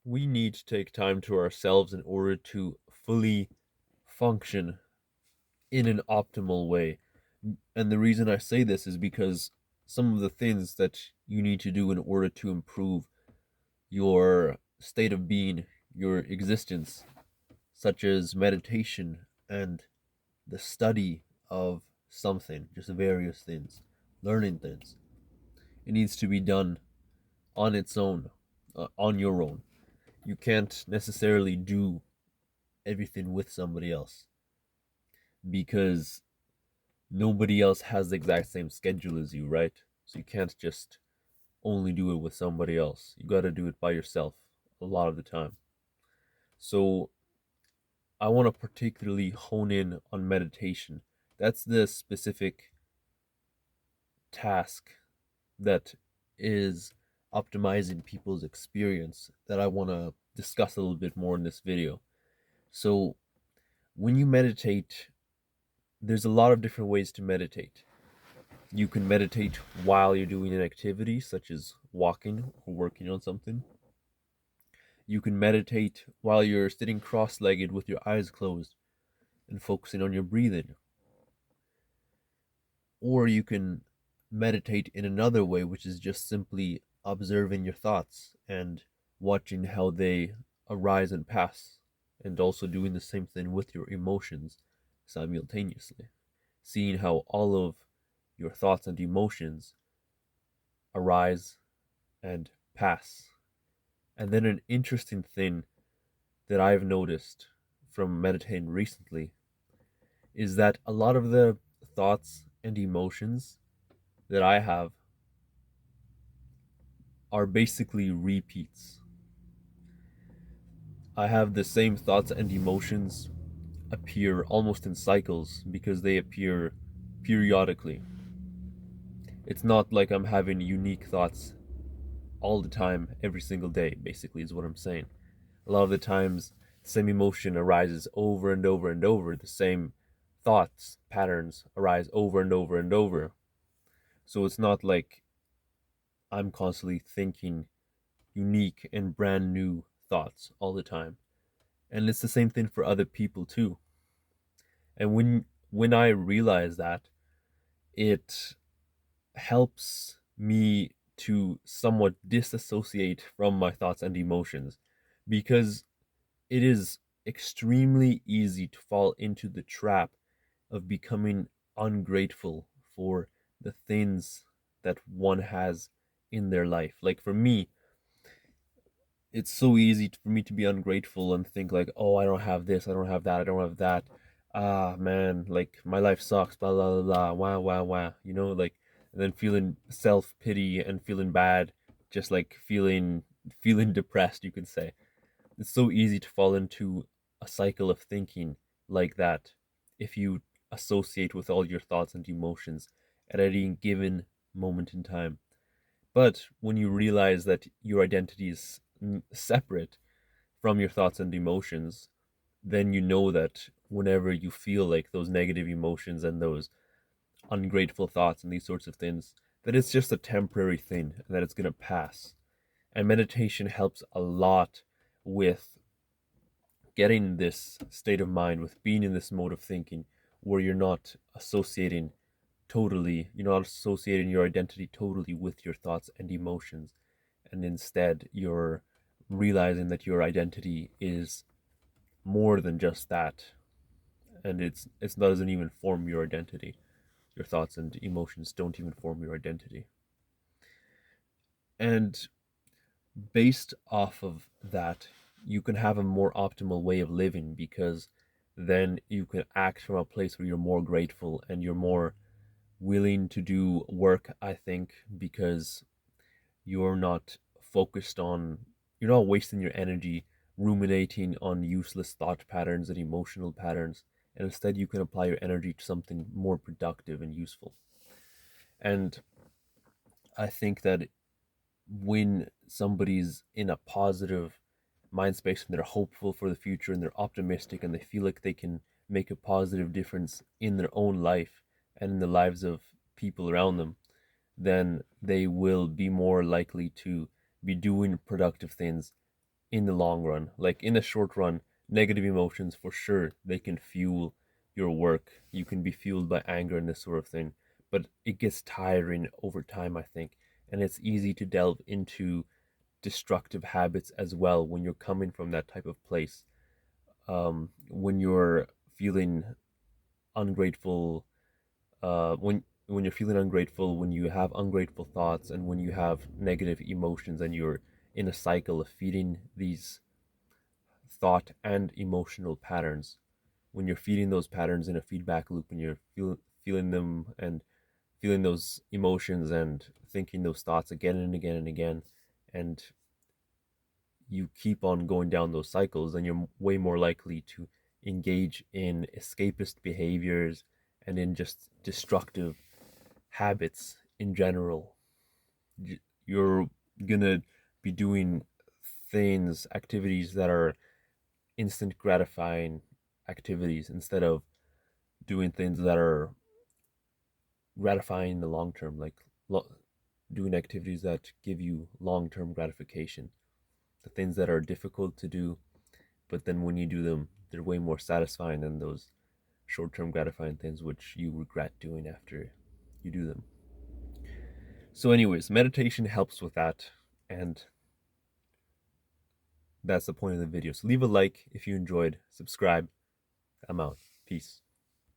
we need to take time to ourselves in order to fully function in an optimal way. And the reason I say this is because some of the things that you need to do in order to improve your state of being, your existence, such as meditation and the study of something, just various things, learning things. It needs to be done on its own, on your own. You can't necessarily do everything with somebody else because nobody else has the exact same schedule as you, right? So you can't just only do it with somebody else. You got to do it by yourself a lot of the time. So I want to particularly hone in on meditation. That's the specific task that is optimizing people's experience that I want to discuss a little bit more in this video. So, when you meditate, there's a lot of different ways to meditate. You can meditate while you're doing an activity, such as walking or working on something. You can meditate while you're sitting cross legged with your eyes closed and focusing on your breathing. Or you can meditate in another way, which is just simply observing your thoughts and watching how they arise and pass, and also doing the same thing with your emotions simultaneously, seeing how all of your thoughts and emotions arise and pass. And then an interesting thing that I've noticed from meditating recently is that a lot of the thoughts and emotions that I have are basically repeats. I have the same thoughts and emotions appear almost in cycles because they appear periodically. It's not like I'm having unique thoughts all the time, every single day, basically, is what I'm saying. A lot of the times, the same emotion arises over and over and over. The same thoughts, patterns arise over and over and over. So it's not like I'm constantly thinking unique and brand new thoughts all the time. And it's the same thing for other people too. And when I realize that, it helps me to somewhat disassociate from my thoughts and emotions because it is extremely easy to fall into the trap of becoming ungrateful for the things that one has in their life. Like for me, it's so easy for me to be ungrateful and think like, oh, I don't have this, I don't have that, I don't have that. Ah, man, like my life sucks, blah blah blah, blah. Wow, wow, wow. Like, and then feeling self pity and feeling bad, just like feeling depressed. You could say it's so easy to fall into a cycle of thinking like that if you associate with all your thoughts and emotions at any given moment in time. But when you realize that your identity is separate from your thoughts and emotions, then you know that whenever you feel like those negative emotions and those ungrateful thoughts and these sorts of things, that it's just a temporary thing and that it's going to pass. And meditation helps a lot with getting this state of mind, with being in this mode of thinking where you're not associating your identity totally with your thoughts and emotions, and instead you're realizing that your identity is more than just that, and it doesn't even form your identity. Your thoughts and emotions don't even form your identity. And based off of that, you can have a more optimal way of living because then you can act from a place where you're more grateful and you're more willing to do work, I think, because you're not focused on, you're not wasting your energy ruminating on useless thought patterns and emotional patterns. And instead, you can apply your energy to something more productive and useful. And I think that when somebody's in a positive mind space and they're hopeful for the future and they're optimistic and they feel like they can make a positive difference in their own life and in the lives of people around them, then they will be more likely to be doing productive things in the long run. Like in the short run, negative emotions for sure, they can fuel your work. You can be fueled by anger and this sort of thing, but it gets tiring over time, I think. And it's easy to delve into destructive habits as well when you're coming from that type of place. When you're feeling ungrateful, when you're feeling ungrateful, when you have ungrateful thoughts, and when you have negative emotions, and you're in a cycle of feeding these thought and emotional patterns, when you're feeding those patterns in a feedback loop, and you're feeling them and feeling those emotions and thinking those thoughts again and again and again, and you keep on going down those cycles, then you're way more likely to engage in escapist behaviors and in just destructive habits in general. You're gonna be doing things, activities that are instant gratifying activities instead of doing things that are gratifying in the long term, like doing activities that give you long term gratification. The things that are difficult to do, but then when you do them, they're way more satisfying than those short term gratifying things which you regret doing after you do them. So, anyways, meditation helps with that, and that's the point of the video. So, leave a like if you enjoyed, subscribe. I'm out. Peace.